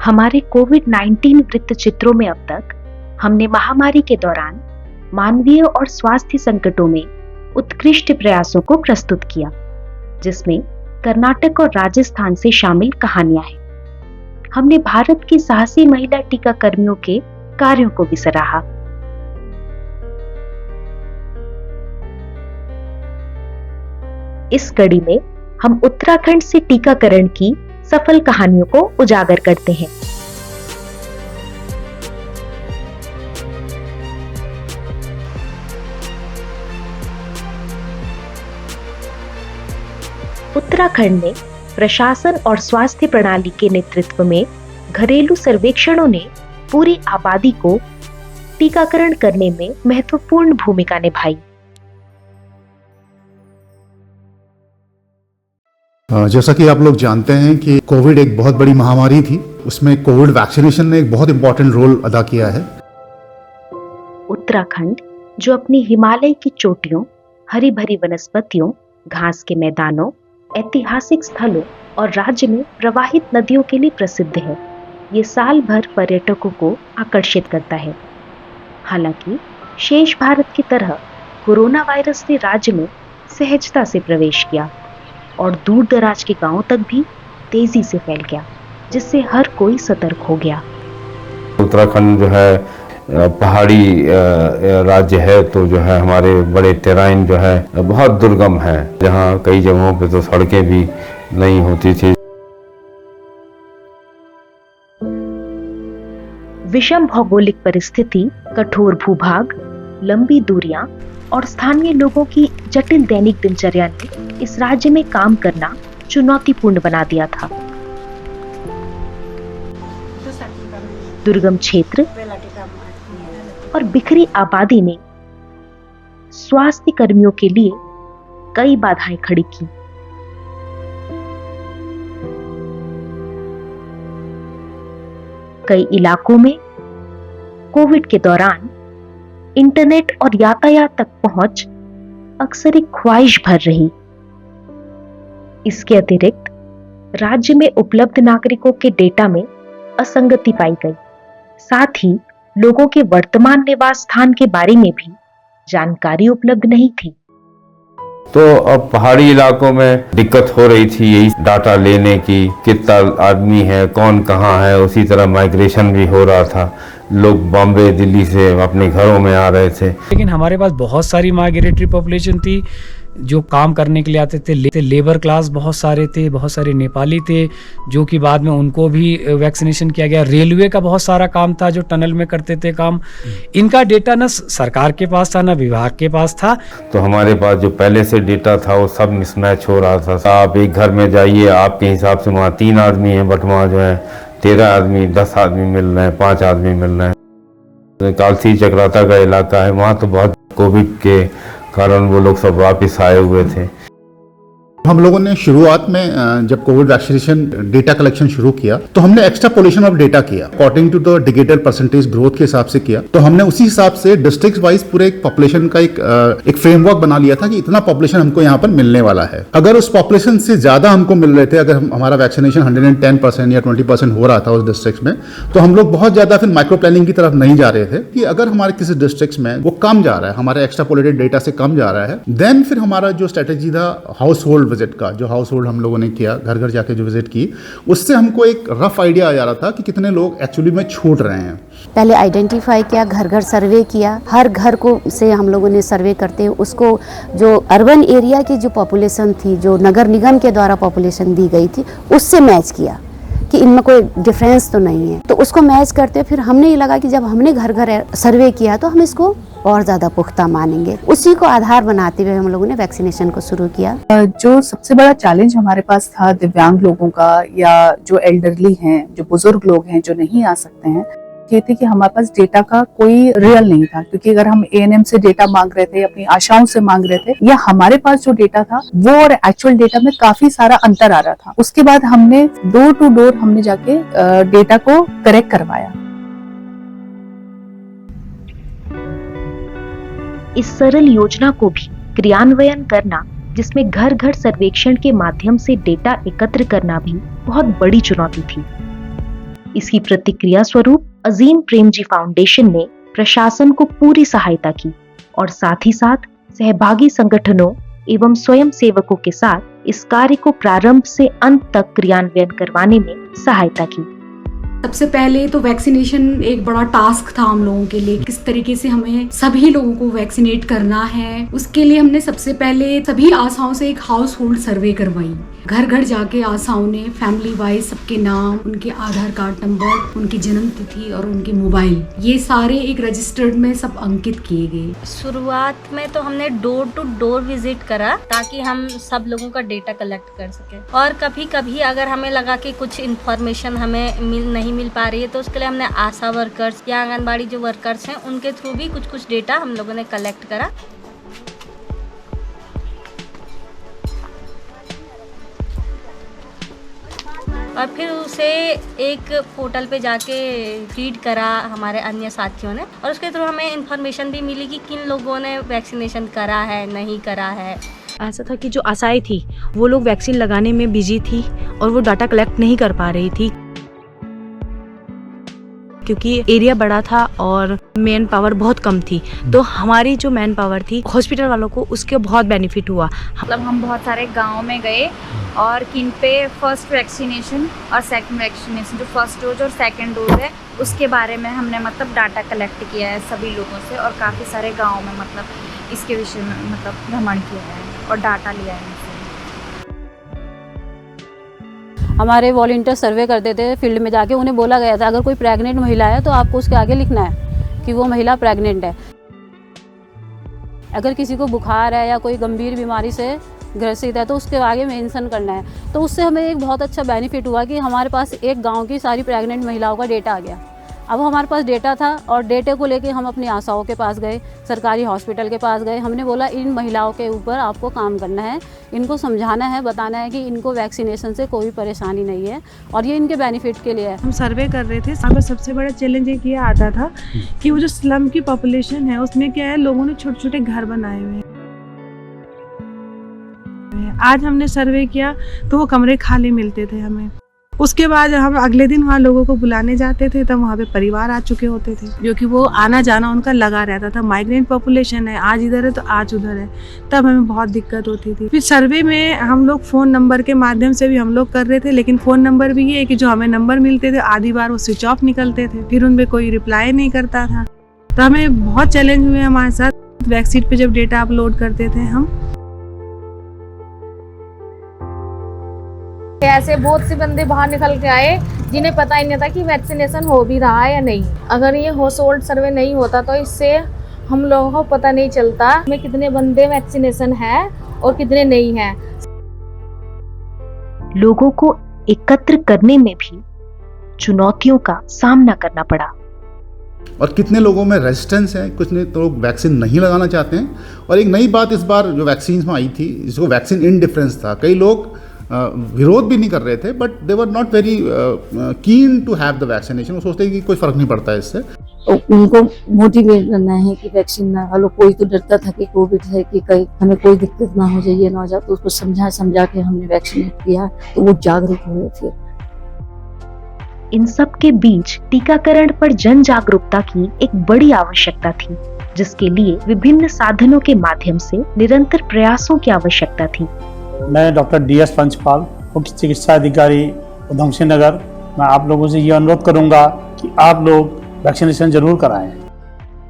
हमारे कोविड-19 वृत्त चित्रों में अब तक हमने महामारी के दौरान मानवीय और स्वास्थ्य संकटों में उत्कृष्ट प्रयासों को प्रस्तुत किया, जिसमें कर्नाटक और राजस्थान से शामिल कहानियां हैं। हमने भारत की साहसी महिला टीकाकर्मियों के कार्यों को भी सराहा। इस कड़ी में हम उत्तराखंड से टीकाकरण की सफल कहानियों को उजागर करते हैं। उत्तराखंड में प्रशासन और स्वास्थ्य प्रणाली के नेतृत्व में घरेलू सर्वेक्षणों ने पूरी आबादी को टीकाकरण करने में महत्वपूर्ण भूमिका निभाई। जैसा कि आप लोग जानते हैं कि कोविड एक बहुत बड़ी महामारी थी, उसमें कोविड वैक्सीनेशन ने एक बहुत इंपॉर्टेंट रोल अदा किया है। उत्तराखंड, जो अपनी हिमालय की चोटियों, हरी भरी वनस्पतियों, घास के मैदानों, ऐतिहासिक स्थलों और राज्य में प्रवाहित नदियों के लिए प्रसिद्ध है, ये साल भर पर्यटकों को आकर्षित करता है। हालांकि शेष भारत की तरह कोरोना वायरस ने राज्य में सहजता से प्रवेश किया और दूर दराज के गांवों तक भी तेजी से फैल गया, जिससे हर कोई सतर्क हो गया। उत्तराखंड जो है पहाड़ी राज्य है, तो जो है हमारे बड़े टेराइन जो है बहुत दुर्गम है, जहाँ कई जगहों पे तो सड़कें भी नहीं होती थी। विषम भौगोलिक परिस्थिति, कठोर भूभाग, लंबी दूरियां और स्थानीय लोगों की जटिल दैनिक दिनचर्या ने इस राज्य में काम करना चुनौतीपूर्ण बना दिया था। दुर्गम क्षेत्र और बिखरी आबादी ने स्वास्थ्य कर्मियों के लिए कई बाधाएं खड़ी की। कई इलाकों में कोविड के दौरान इंटरनेट और यातायात तक पहुंच अक्सर एक ख्वाहिश भर रही। इसके अतिरिक्त राज्य में उपलब्ध नागरिकों के डेटा में असंगति पाई गई। साथ ही लोगों के वर्तमान निवास स्थान के बारे में भी जानकारी उपलब्ध नहीं थी। तो अब पहाड़ी इलाकों में दिक्कत हो रही थी यही डाटा लेने की, कितना आदमी है, कौन कहाँ है। उसी तरह माइग्रेशन भी हो रहा था, लोग बॉम्बे दिल्ली से अपने घरों में आ रहे थे। लेकिन हमारे पास बहुत सारी माइग्रेटरी पॉपुलेशन थी जो काम करने के लिए आते थे। लेबर क्लास बहुत सारे थे, बहुत सारे नेपाली थे, जो कि बाद में उनको भी वैक्सीनेशन किया गया। रेलवे का बहुत सारा काम था, जो टनल में करते थे काम। इनका डेटा न सरकार के पास था, न विभाग के पास था। तो हमारे पास जो पहले से डेटा था वो सब मिसमैच हो रहा था। आप एक घर में जाइए, आपके हिसाब से वहाँ 3 आदमी हैं, बट वहाँ जो है 13 आदमी, 10 आदमी मिल रहे हैं, 5 आदमी मिल रहे हैं। कालसी चक्राता का इलाका है, वहाँ तो बहुत कोविड के कारण वो लोग सब वापस आए हुए थे। हम लोगों ने शुरुआत में जब कोविड वैक्सीनेशन डेटा कलेक्शन शुरू किया तो हमने एक्सट्रापोलेशन ऑफ डेटा किया, according to the dedicated percentage growth के हिसाब से किया। तो हमने उसी हिसाब से डिस्ट्रिक्ट वाइज पूरे एक पॉपुलेशन का एक फ्रेमवर्क बना लिया था कि इतना पॉपुलेशन हमको यहाँ पर मिलने वाला है। अगर उस पॉपुलेशन से ज्यादा हमको मिल रहे थे, अगर हमारा वैक्सीनेशन 110% या 20% हो रहा था उस डिस्ट्रिक्ट में, तो हम लोग बहुत ज्यादा फिर माइक्रो प्लानिंग की तरफ नहीं जा रहे थे कि अगर हमारे किसी डिस्ट्रिक्ट में वो कम जा रहा है, हमारे एक्स्ट्रापोलेटेड डेटा से कम जा रहा है, देन फिर हमारा जो स्ट्रेटेजी था हाउस होल्ड विजिट का, जो हाउस होल्ड हम लोगों ने किया, घर घर जाके जो विजिट की, उससे हमको एक रफ आइडिया आ जा रहा था कि कितने लोग एक्चुअली में छूट रहे हैं। पहले आइडेंटिफाई किया, घर घर सर्वे किया, हर घर को से हम लोगों ने सर्वे करते उसको जो अर्बन एरिया की जो पॉपुलेशन थी, जो नगर निगम के द्वारा पॉपुलेशन दी गई थी, उससे मैच किया कि इनमें कोई डिफरेंस तो नहीं है। तो उसको मैच करते फिर हमने ये लगा कि जब हमने घर घर सर्वे किया तो हम इसको और ज़्यादा पुख्ता मानेंगे। उसी को आधार बनाते हुए हम लोगों ने वैक्सीनेशन को शुरू किया। जो सबसे बड़ा चैलेंज हमारे पास था दिव्यांग लोगों का, या जो एल्डरली हैं, जो बुजुर्ग लोग हैं जो नहीं आ सकते हैं, ये थे कि हमारे पास डेटा का कोई रियल नहीं था। क्योंकि अगर हम एएनएम से डेटा मांग रहे थे, अपनी आशाओं से मांग रहे थे, या हमारे पास जो डेटा था वो और एक्चुअल डेटा में काफी सारा अंतर आ रहा था। उसके बाद हमने डोर टू डोर हमने जाके डेटा को करेक्ट करवाया। इस सरल योजना को भी क्रियान्वयन करना, जिसमें घर घर सर्वेक्षण के माध्यम से डेटा एकत्र करना भी बहुत बड़ी चुनौती थी। इसकी प्रतिक्रिया स्वरूप अजीम प्रेमजी फाउंडेशन ने प्रशासन को पूरी सहायता की और साथ ही साथ सहभागी संगठनों एवं स्वयं सेवकों के साथ इस कार्य को प्रारंभ से अंत तक क्रियान्वयन करवाने में सहायता की। सबसे पहले तो वैक्सीनेशन एक बड़ा टास्क था हम लोगों के लिए, किस तरीके से हमें सभी लोगों को वैक्सीनेट करना है। उसके लिए हमने सबसे पहले सभी आशाओं से एक हाउस होल्ड सर्वे करवाई। घर घर जाके आशाओं ने फैमिली वाइज सबके नाम, उनके आधार कार्ड नंबर, उनकी जन्म तिथि और उनके मोबाइल, ये सारे एक रजिस्टर्ड में सब अंकित किए गए। शुरुआत में तो हमने डोर टू डोर विजिट करा ताकि हम सब लोगों का डेटा कलेक्ट कर सके, और कभी कभी अगर हमें लगा कि कुछ इन्फॉर्मेशन हमें नहीं मिल पा रही है तो उसके लिए हमने आशा वर्कर्स या आंगनबाड़ी जो वर्कर्स हैं उनके थ्रू भी कुछ डेटा हम लोगों ने कलेक्ट करा। और फिर उसे एक पोर्टल पे जाके फीड करा हमारे अन्य साथियों ने, और उसके थ्रू हमें इन्फॉर्मेशन भी मिली कि किन लोगों ने वैक्सीनेशन करा है, नहीं करा है। ऐसा था कि जो आशाएं थी वो लोग वैक्सीन लगाने में बिजी थी और वो डाटा कलेक्ट नहीं कर पा रही थी क्योंकि एरिया बड़ा था और मैन पावर बहुत कम थी। तो हमारी जो मैन पावर थी हॉस्पिटल वालों को उसके बहुत बेनिफिट हुआ। मतलब हम बहुत सारे गांव में गए और किन पे फर्स्ट वैक्सीनेशन और सेकंड वैक्सीनेशन, जो फर्स्ट डोज और सेकंड डोज है उसके बारे में हमने मतलब डाटा कलेक्ट किया है सभी लोगों से, और काफ़ी सारे गाँव में मतलब इसके विषय में मतलब भ्रमण किया है और डाटा लिया है। हमारे वॉलंटियर सर्वे करते थे फील्ड में जाके, उन्हें बोला गया था अगर कोई प्रेग्नेंट महिला है तो आपको उसके आगे लिखना है कि वो महिला प्रेग्नेंट है। अगर किसी को बुखार है या कोई गंभीर बीमारी से ग्रसित है तो उसके आगे मेंशन करना है। तो उससे हमें एक बहुत अच्छा बेनिफिट हुआ कि हमारे पास एक गांव की सारी प्रेग्नेंट महिलाओं का डेटा आ गया। अब हमारे पास डेटा था और डेटे को लेके हम अपनी आशाओं के पास गए, सरकारी हॉस्पिटल के पास गए। हमने बोला इन महिलाओं के ऊपर आपको काम करना है, इनको समझाना है, बताना है कि इनको वैक्सीनेशन से कोई परेशानी नहीं है और ये इनके बेनिफिट के लिए है। हम सर्वे कर रहे थे, यहाँ पर सबसे बड़ा चैलेंज एक ये आता था कि वो जो स्लम की पॉपुलेशन है उसमें क्या है, लोगों ने छोटे छोटे घर बनाए हुए हैं। आज हमने सर्वे किया तो वो कमरे खाली मिलते थे हमें। उसके बाद हम अगले दिन वहाँ लोगों को बुलाने जाते थे तब वहाँ पे परिवार आ चुके होते थे, जो कि वो आना जाना उनका लगा रहता था। माइग्रेंट पॉपुलेशन है, आज इधर है तो आज उधर है, तब हमें बहुत दिक्कत होती थी। फिर सर्वे में हम लोग फ़ोन नंबर के माध्यम से भी हम लोग कर रहे थे, लेकिन फ़ोन नंबर भी ये है कि जो हमें नंबर मिलते थे आधी बार वो स्विच ऑफ निकलते थे, फिर उन पर कोई रिप्लाई नहीं करता था। तो हमें बहुत चैलेंज हुए हमारे साथ। वेबसाइट पर जब डेटा अपलोड करते थे हम, ऐसे बहुत से बंदे बाहर निकल के आए जिन्हें पता ही नहीं था कि वैक्सीनेशन हो भी रहा है या नहीं। अगर ये हाउस होल्ड सर्वे नहीं होता तो इससे हम लोगों को पता नहीं चलता में कितने बंदे वैक्सीनेशन है और कितने नहीं है। लोगों को एकत्र करने में भी चुनौतियों का सामना करना पड़ा और कितने लोगों में रेजिस्टेंस है, कुछ ने तो लोग वैक्सीन नहीं लगाना चाहते हैं। और एक नई बात इस बार जो वैक्सीन में आई थी जिसको वैक्सीन इंडिफरेंस था, कई लोग विरोध भी नहीं कर रहे थे but they were not very keen to have the vaccination. वो सोचते हैं कि कोई फर्क नहीं पड़ता है इससे। उनको मोटिवेट करना है कि वैक्सीन ना वालों, कोई तो डरता था कि कोविड है कि कहीं हमें कोई दिक्कत ना हो जाए, ये ना हो जाए, तो उसको समझा के हमने वैक्सीनेट किया तो वो जागरूक हुए। फिर इन सब के बीच टीकाकरण पर जन जागरूकता की एक बड़ी आवश्यकता थी, जिसके लिए विभिन्न साधनों के माध्यम से निरंतर प्रयासों की आवश्यकता थी। मैं डॉक्टर DS पंचपाल, मुख्य चिकित्सा अधिकारी उधमसिंह नगर, मैं आप लोगों से ये अनुरोध करूंगा कि आप लोग वैक्सीनेशन जरूर कराएं।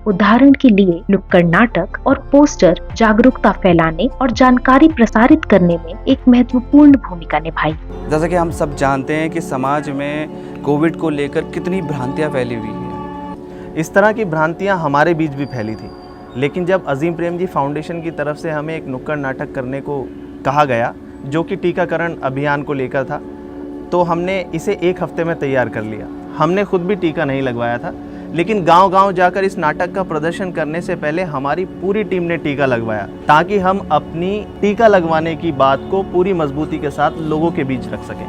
उदाहरण के लिए नुक्कड़ नाटक और पोस्टर जागरूकता फैलाने और जानकारी प्रसारित करने में एक महत्वपूर्ण भूमिका निभाई। जैसा कि हम सब जानते हैं कि समाज में कोविड को लेकर कितनी भ्रांतियां फैली हुई हैं। इस तरह की भ्रांतियां हमारे बीच भी फैली थी, लेकिन जब अजीम प्रेमजी फाउंडेशन की तरफ से हमें एक नुक्कड़ नाटक करने को कहा गया जो कि टीकाकरण अभियान को लेकर था, तो हमने इसे एक हफ्ते में तैयार कर लिया। हमने खुद भी टीका नहीं लगवाया था, लेकिन गांव-गांव जाकर इस नाटक का प्रदर्शन करने से पहले हमारी पूरी टीम ने टीका लगवाया, ताकि हम अपनी टीका लगवाने की बात को पूरी मजबूती के साथ लोगों के बीच रख सकें।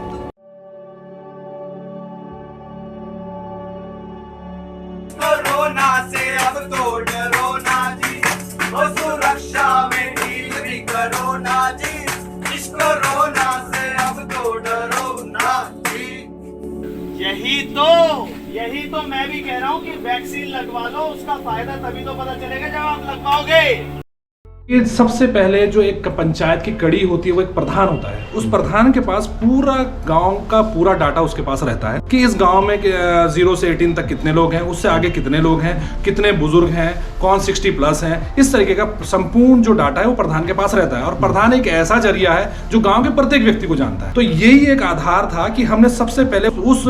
कोरोना से अब तो डरो ना जी, वो सुरक्षा में डील भी करो ना जी, इस कोरोना से अब तो डरो ना जी। यही तो यही तो मैं भी कह रहा हूँ कि वैक्सीन लगवा लो, उसका फायदा तभी तो पता चलेगा जब आप लगवाओगे। ये सबसे पहले जो एक पंचायत की कड़ी होती है वो एक प्रधान होता है। उस प्रधान के पास पूरा गांव का पूरा डाटा उसके पास रहता है कि इस गांव में 0 से 18 तक कितने लोग हैं, उससे आगे कितने लोग हैं, कितने बुजुर्ग हैं, कौन 60+ हैं। इस तरीके का संपूर्ण जो डाटा है वो प्रधान के पास रहता है। और प्रधान एक ऐसा जरिया है जो गाँव के प्रत्येक व्यक्ति को जानता है। तो यही एक आधार था कि हमने सबसे पहले उस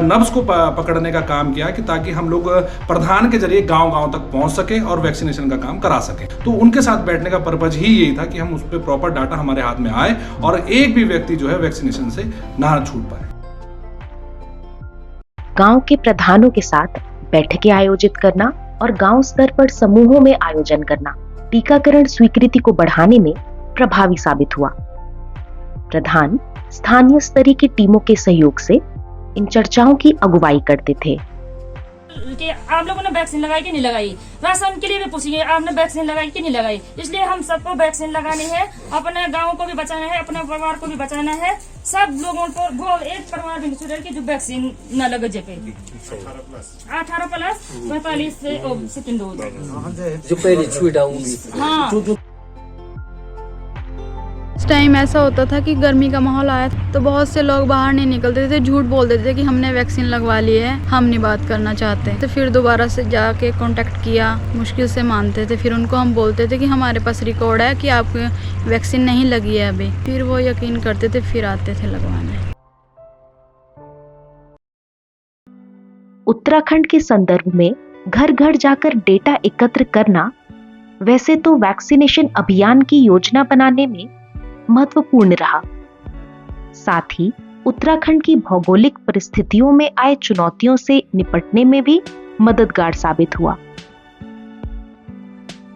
नब्ज को पकड़ने का काम किया कि ताकि हम लोग प्रधान के जरिए गाँव तक पहुँच सके और वैक्सीनेशन का काम करा सके। तो उनके साथ बैठने का पर्पज ही यही था कि हम उस पर प्रॉपर डाटा हमारे हाथ में आए और एक भी व्यक्ति जो है वैक्सीनेशन से ना छूट पाए। गांव के प्रधानों के साथ बैठकें आयोजित करना और गांव स्तर पर समूहों में आयोजन करना टीकाकरण स्वीकृति को बढ़ाने में प्रभावी साबित हुआ। प्रधान स्थानीय स्तरीय की टीमों के सहयोग से इन चर्चाओं की अगुवाई करते थे कि आप लोगों ने वैक्सीन लगाई कि नहीं लगाई। राशन के लिए भी पूछिए आपने वैक्सीन लगाई कि नहीं लगाई। इसलिए हम सबको वैक्सीन लगानी है, अपने गांव को भी बचाना है, अपने परिवार को भी बचाना है। सब लोगों को वो एक परिवार भी नहीं की जो वैक्सीन न लगे जेपे 18+ 45 से 2 डोज जो पहले छुई हाँ। उस टाइम ऐसा होता था कि गर्मी का माहौल आया तो बहुत से लोग बाहर नहीं निकलते थे, झूठ बोल देते थे कि हमने वैक्सीन लगवा ली है, हम नहीं बात करना चाहते। तो फिर दोबारा से जाके कांटेक्ट किया, मुश्किल से मानते थे। फिर उनको हम बोलते थे कि हमारे पास रिकॉर्ड है कि आपको वैक्सीन नहीं लगी है अभी। फिर वो यकीन करते थे, फिर आते थे लगवाने। उत्तराखंड के संदर्भ में घर घर जाकर डेटा एकत्र करना वैसे तो वैक्सीनेशन अभियान की योजना बनाने में महत्वपूर्ण रहा, साथ ही उत्तराखंड की भौगोलिक परिस्थितियों में आए चुनौतियों से निपटने में भी मददगार साबित हुआ।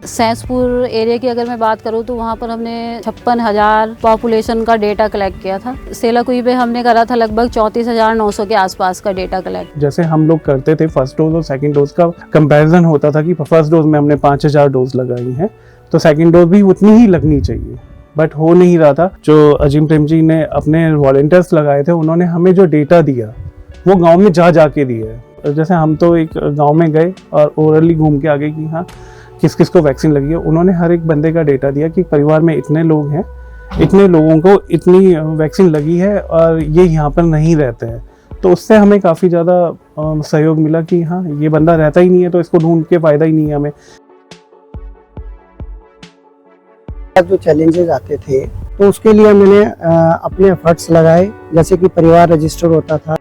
सैंसपुर एरिया की अगर मैं बात करूं तो वहां पर हमने 56,000 पॉपुलेशन का डेटा कलेक्ट किया था। सेलाकुई पे हमने करा था लगभग 34,900 के आसपास का डेटा कलेक्ट। जैसे हम लोग करते थे फर्स्ट डोज और सेकंड डोज का कंपैरिजन होता था कि फर्स्ट डोज में हमने 5,000 डोज लगाई हैं तो सेकंड डोज भी उतनी ही लगनी चाहिए, बट हो नहीं रहा था। जो अजीम प्रेम जी ने अपने वॉलंटियर्स लगाए थे, उन्होंने हमें जो डेटा दिया वो गांव में जाके दिया है। जैसे हम तो एक गांव में गए और ओरली घूम के आ गए कि हाँ किस किस को वैक्सीन लगी है। उन्होंने हर एक बंदे का डेटा दिया कि परिवार में इतने लोग हैं, इतने लोगों को इतनी वैक्सीन लगी है और ये यहाँ पर नहीं रहते हैं। तो उससे हमें काफ़ी ज़्यादा सहयोग मिला कि हाँ ये बंदा रहता ही नहीं है तो इसको ढूंढ के फ़ायदा ही नहीं है हमें। जो चैलेंजेस आते थे तो उसके लिए मैंने अपने एफर्ट्स लगाए, जैसे कि परिवार रजिस्टर होता था,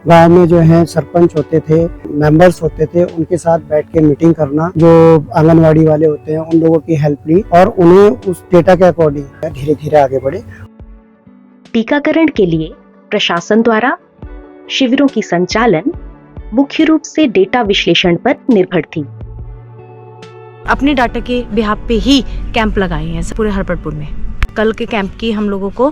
गांव में जो है सरपंच होते थे, मेंबर्स होते थे, उनके साथ बैठ के मीटिंग करना, जो आंगनवाड़ी वाले होते हैं उन लोगों की हेल्प ली और उन्हें उस डेटा के अकॉर्डिंग धीरे धीरे आगे बढ़े। टीकाकरण के लिए प्रशासन द्वारा शिविरों की संचालन मुख्य रूप से डेटा विश्लेषण पर निर्भर थी। अपने डाटा के बिहाफ पे ही कैंप लगाए हैं पूरे हरपटपुर में। कल के कैंप की हम लोगों को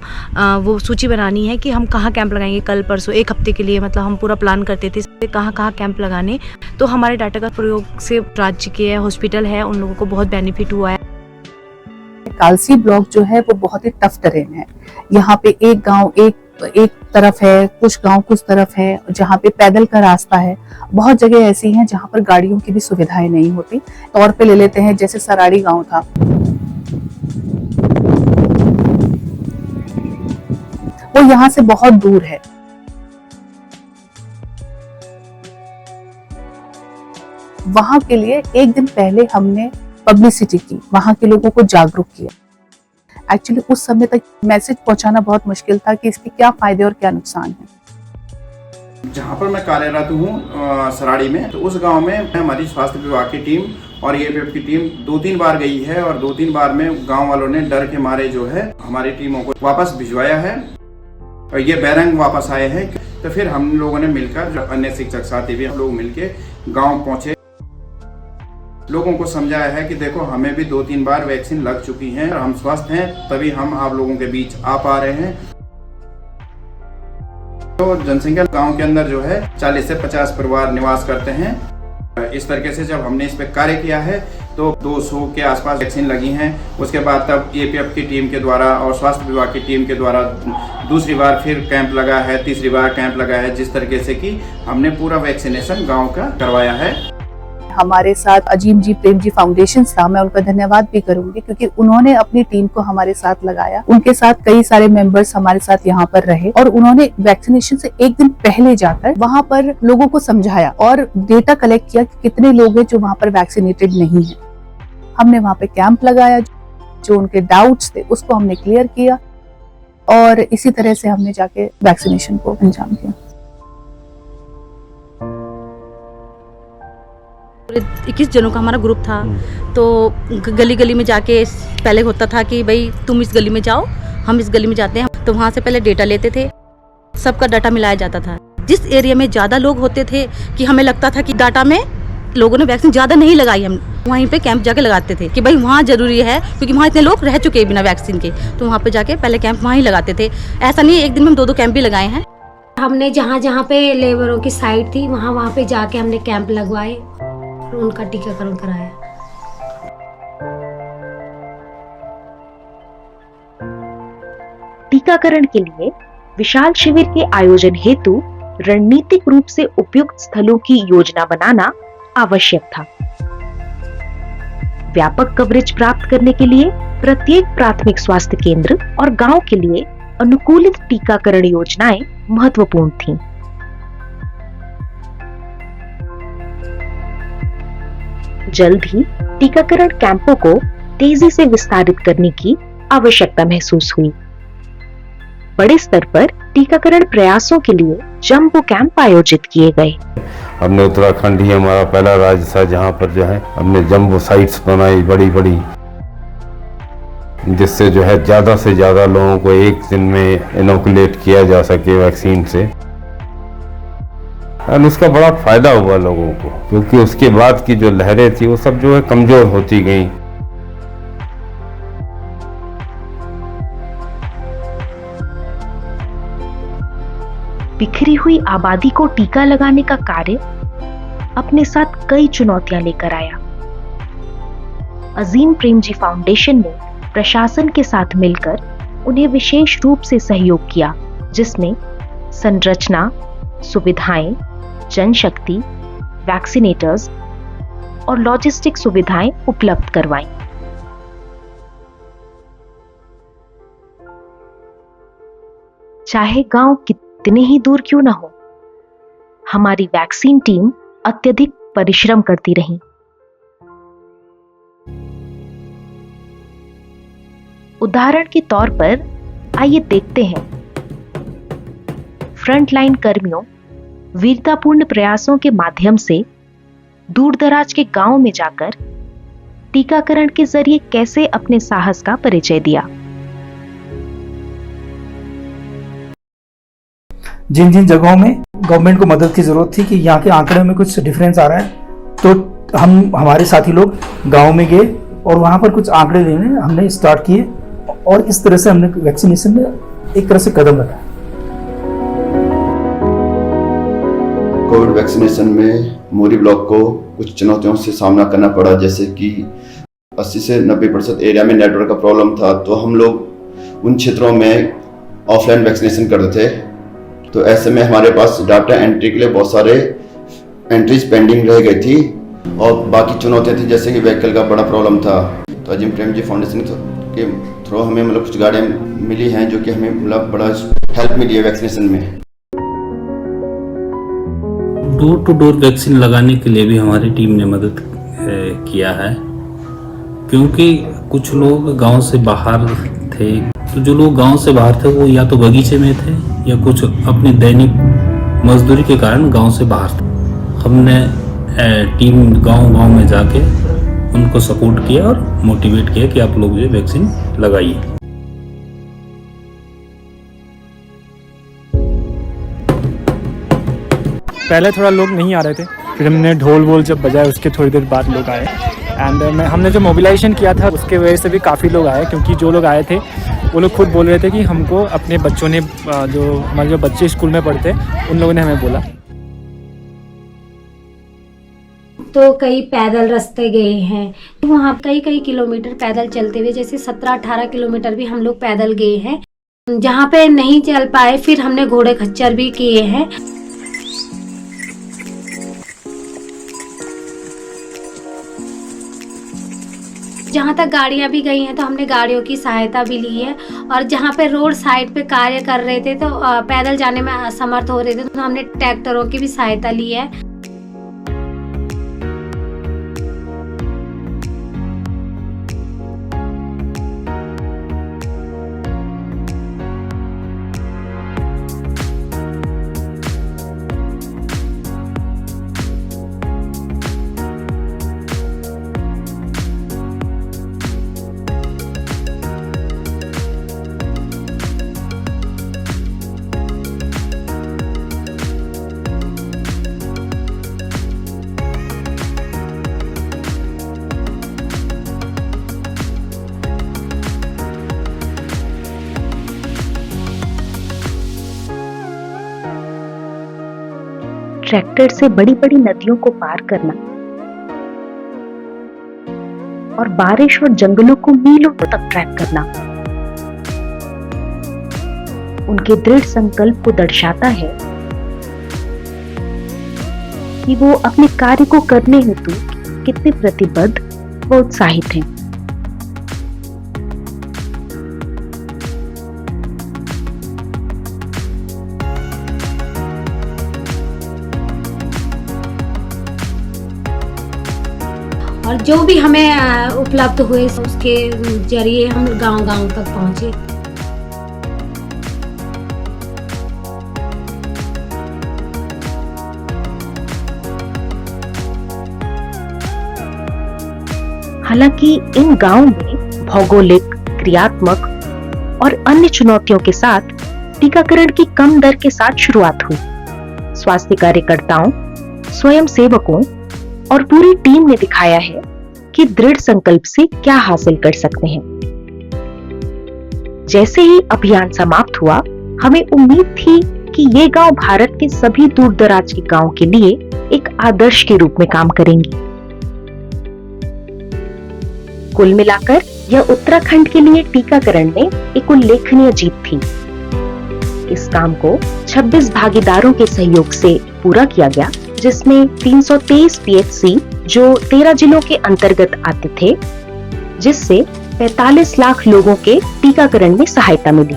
वो सूची बनानी है कि हम कहाँ कैंप लगाएंगे कल परसों, एक हफ्ते के लिए। मतलब हम पूरा प्लान करते थे कहाँ कहाँ कैंप लगाने। तो हमारे डाटा का प्रयोग से राज्य के हॉस्पिटल है उन लोगों को बहुत बेनिफिट हुआ है। कालसी ब्लॉक जो है वो बहुत ही टफ टेरेन है। यहाँ पे एक गांव एक तरफ है, कुछ गांव कुछ तरफ है, जहाँ पे पैदल का रास्ता है। बहुत जगह ऐसी हैं जहाँ पर गाड़ियों की भी सुविधाएं नहीं होती। तौर पे ले लेते हैं जैसे सराड़ी गांव था, वो यहाँ से बहुत दूर है। वहां के लिए एक दिन पहले हमने पब्लिसिटी की, वहां के लोगों को जागरूक किया। एक्चुअली उस समय तक मैसेज पहुंचाना बहुत मुश्किल था कि इसके क्या फायदे और क्या नुकसान है। जहाँ पर मैं कार्यरत हूँ सराड़ी में, तो उस गांव में हमारी स्वास्थ्य विभाग की टीम और एएफएफ की टीम 2-3 बार गई है और 2-3 बार में गांव वालों ने डर के मारे जो है हमारी टीमों को वापस भिजवाया है और ये बैरंग वापस आए हैं। तो फिर हम लोगों ने मिलकर, अन्य शिक्षक साथी भी हम लोग मिलके गाँव पहुँचे, लोगों को समझाया है कि देखो हमें भी 2-3 बार वैक्सीन लग चुकी है और हम स्वस्थ हैं, तभी हम आप लोगों के बीच आ पा रहे हैं। तो जनसंख्या गांव के अंदर जो है 40 से 50 परिवार निवास करते हैं। इस तरीके से जब हमने इस पे कार्य किया है तो 200 के आसपास वैक्सीन लगी हैं। उसके बाद तब एपीएफ की टीम के द्वारा और स्वास्थ्य विभाग की टीम के द्वारा दूसरी बार फिर कैंप लगा है, तीसरी बार कैंप लगा है, जिस तरीके से कि हमने पूरा वैक्सीनेशन गांव का करवाया है। हमारे साथ अजीम जी प्रेम जी फाउंडेशन था, मैं उनका धन्यवाद भी करूंगी क्योंकि उन्होंने अपनी टीम को हमारे साथ लगाया। उनके साथ कई सारे मेंबर्स हमारे साथ यहाँ पर रहे और उन्होंने वैक्सीनेशन से एक दिन पहले जाकर वहाँ पर लोगों को समझाया और डेटा कलेक्ट किया कि कितने लोग हैं जो वहाँ पर वैक्सीनेटेड नहीं है। हमने वहाँ पे कैंप लगाया, जो उनके डाउट्स थे उसको हमने क्लियर किया और इसी तरह से हमने जाके वैक्सीनेशन को अंजाम दिया। 21 जनों का हमारा ग्रुप था, तो गली गली में जाके पहले होता था कि भाई तुम इस गली में जाओ, हम इस गली में जाते हैं, तो वहाँ से पहले डेटा लेते थे, सबका डाटा मिलाया जाता था। जिस एरिया में ज़्यादा लोग होते थे कि हमें लगता था कि डाटा में लोगों ने वैक्सीन ज़्यादा नहीं लगाई, हम वहीं पे कैंप जाके लगाते थे कि भाई वहाँ ज़रूरी है क्योंकि वहाँ इतने लोग रह चुके हैं बिना वैक्सीन के, तो वहाँ पे जाके पहले कैंप वहाँ ही लगाते थे। ऐसा नहीं एक दिन में हम 2-2 कैंप भी लगाए हैं। हमने जहाँ जहाँ पे लेबरों की साइट थी वहाँ पे जाके हमने कैंप लगवाए, उनका टीकाकरण कराया। टीकाकरण के लिए विशाल शिविर के आयोजन हेतु रणनीतिक रूप से उपयुक्त स्थलों की योजना बनाना आवश्यक था। व्यापक कवरेज प्राप्त करने के लिए प्रत्येक प्राथमिक स्वास्थ्य केंद्र और गांव के लिए अनुकूलित टीकाकरण योजनाएं महत्वपूर्ण थीं। जल्द ही टीकाकरण कैंपों को तेजी से विस्तारित करने की आवश्यकता महसूस हुई। बड़े स्तर पर टीकाकरण प्रयासों के लिए जंबो कैंप आयोजित किए गए। हमने उत्तराखंड ही हमारा पहला राज्य था जहाँ पर जो है हमने जंबो साइट्स बनाई बड़ी बड़ी, जिससे जो है ज़्यादा से ज़्यादा लोगों को एक दिन में इनोकुलेट किया जा सके वैक्सीन से। और उसका बड़ा फायदा हुआ लोगों को, क्योंकि उसके बाद की जो लहरें थी वो सब जो है कमजोर होती गई। बिखरी हुई आबादी को टीका लगाने का कार्य अपने साथ कई चुनौतियां लेकर आया। अजीम प्रेम जी फाउंडेशन ने प्रशासन के साथ मिलकर उन्हें विशेष रूप से सहयोग किया, जिसमें संरचना, सुविधाएं, जनशक्ति, वैक्सीनेटर्स और लॉजिस्टिक सुविधाएं उपलब्ध करवाई। चाहे गांव कितने ही दूर क्यों न हो, हमारी वैक्सीन टीम अत्यधिक परिश्रम करती रही। उदाहरण के तौर पर आइए देखते हैं फ्रंटलाइन कर्मियों वीरतापूर्ण प्रयासों के माध्यम से दूर दराज के गांव में जाकर टीकाकरण के जरिए कैसे अपने साहस का परिचय दिया। जिन जिन जगहों में गवर्नमेंट को मदद की जरूरत थी कि यहाँ के आंकड़े में कुछ डिफरेंस आ रहा है, तो हम हमारे साथी लोग गांव में गए और वहां पर कुछ आंकड़े लेने हमने स्टार्ट किए और इस तरह से हमने वैक्सीनेशन में एक तरह से कदम रखा। कोविड वैक्सीनेशन में मोरी ब्लॉक को कुछ चुनौतियों से सामना करना पड़ा, जैसे कि 80 से 90% एरिया में नेटवर्क का प्रॉब्लम था, तो हम लोग उन क्षेत्रों में ऑफलाइन वैक्सीनेशन करते थे। तो ऐसे में हमारे पास डाटा एंट्री के लिए बहुत सारे एंट्रीज पेंडिंग रह गई थी और बाकी चुनौतियाँ थी, जैसे कि व्हीकल का बड़ा प्रॉब्लम था। तो अजीम प्रेम जी फाउंडेशन के थ्रू हमें मतलब कुछ गाड़ियाँ मिली हैं जो कि हमें मतलब बड़ा हेल्प मिली है वैक्सीनेशन में। डोर टू डोर वैक्सीन लगाने के लिए भी हमारी टीम ने मदद किया है, क्योंकि कुछ लोग गांव से बाहर थे। तो जो लोग गांव से बाहर थे वो या तो बगीचे में थे या कुछ अपनी दैनिक मजदूरी के कारण गांव से बाहर थे। हमने टीम गांव में जाके उनको सपोर्ट किया और मोटिवेट किया कि आप लोग ये वैक्सीन लगाइए। पहले थोड़ा लोग नहीं आ रहे थे, फिर हमने ढोल वोल जब बजाए उसके थोड़ी देर बाद लोग आए एंड हमने जो मोबिलाइजेशन किया था उसके वजह से भी काफ़ी लोग आए, क्योंकि जो लोग आए थे वो लोग खुद बोल रहे थे कि हमको अपने बच्चों ने जो हमारे जो बच्चे स्कूल में पढ़ते उन लोगों ने हमें बोला। तो कई पैदल रास्ते गए हैं, वहाँ कई किलोमीटर पैदल चलते हुए, जैसे 17-18 किलोमीटर भी हम लोग पैदल गए हैं। जहाँ पे नहीं चल पाए फिर हमने घोड़े खच्चर भी किए हैं। जहाँ तक गाड़ियाँ भी गई हैं तो हमने गाड़ियों की सहायता भी ली है, और जहाँ पे रोड साइड पे कार्य कर रहे थे तो पैदल जाने में असमर्थ हो रहे थे तो हमने ट्रैक्टरों की भी सहायता ली है। ट्रैक्टर से बड़ी बड़ी नदियों को पार करना और बारिश और जंगलों को मीलों तक ट्रैक करना उनके दृढ़ संकल्प को दर्शाता है कि वो अपने कार्य को करने हेतु कितने प्रतिबद्ध व उत्साहित हैं। और जो भी हमें उपलब्ध हुए उसके जरिए हम गांव-गांव तक पहुंचे। हालांकि इन गांवों में भौगोलिक, क्रियात्मक और अन्य चुनौतियों के साथ टीकाकरण की कम दर के साथ शुरुआत हुई। स्वास्थ्य कार्यकर्ताओं, स्वयं सेवकों और पूरी टीम ने दिखाया है कि दृढ़ संकल्प से क्या हासिल कर सकते हैं। जैसे ही अभियान समाप्त हुआ, हमें उम्मीद थी कि ये गांव भारत के सभी दूर दराज के गांवों के लिए एक आदर्श के रूप में काम करेंगी। कुल मिलाकर यह उत्तराखंड के लिए टीकाकरण में एक उल्लेखनीय जीत थी। इस काम को 26 भागीदारों के सहयोग से पूरा किया गया, जिसमें 323 पीएचसी जो 13 जिलों के अंतर्गत आते थे, जिससे 45 लाख लोगों के टीकाकरण में सहायता मिली।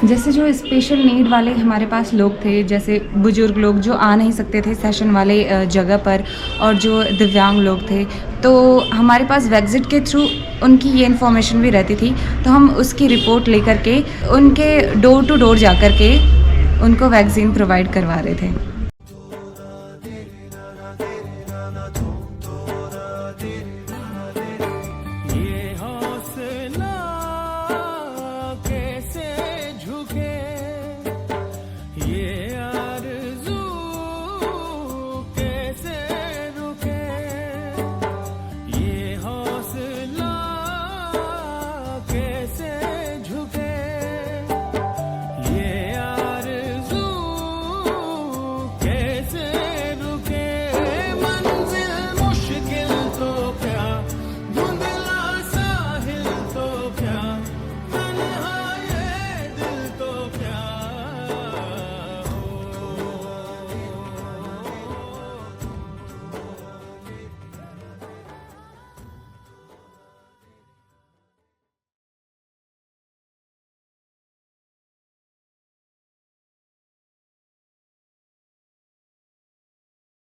जैसे जो स्पेशल नीड वाले हमारे पास लोग थे, जैसे बुजुर्ग लोग जो आ नहीं सकते थे सेशन वाले जगह पर, और जो दिव्यांग लोग थे, तो हमारे पास वैक्सिट के थ्रू उनकी ये इन्फॉर्मेशन भी रहती थी, तो हम उसकी रिपोर्ट लेकर के उनके डोर टू डोर जा कर के उनको वैक्सीन प्रोवाइड करवा रहे थे।